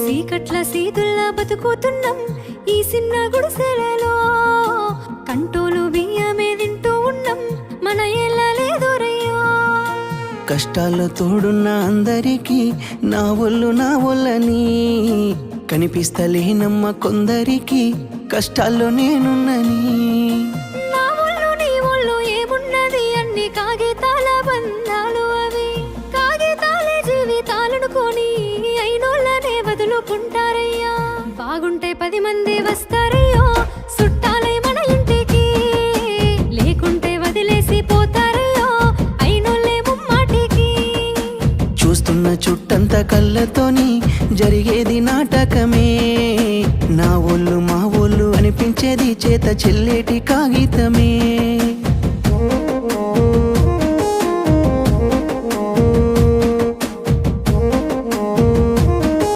సీకట్ల సీతుల్లా బతుకుతున్నాం ఈ చిన్న గుడిసెలలో. కంటోలు బియ్యమే తింటూ ఉన్నాం మన ఎలా లేదోరయ్యో. కష్టాల్లో తోడున్న అందరికీ నా ఒళ్ళని కనిపిస్తలేనమ్మ కొందరికి కష్టాల్లో నేనున్నని. నా ఒళ్ళు నీ ఒళ్ళు ఏమున్నది అన్ని కాగితాల బంధాలు అవి. కాగితాలే జీవితాలనుకొని అయినోళ్ళనే వదులుకుంటారయ్యా. బాగుంటే 10 మంది వస్తారయ్యో చుట్టాలై మన ఇంటికి. లేకుంటే వదిలేసి పోతారయ్యో అయినోళ్ళే ముమ్మాటికి. చూస్తున్న చుట్టంత కళ్ళతోని జరిగేది నాటకమే. నా ఒళ్ళు మా ఒళ్ళు అనిపించేది చేత చెల్లేటి కాగితమే.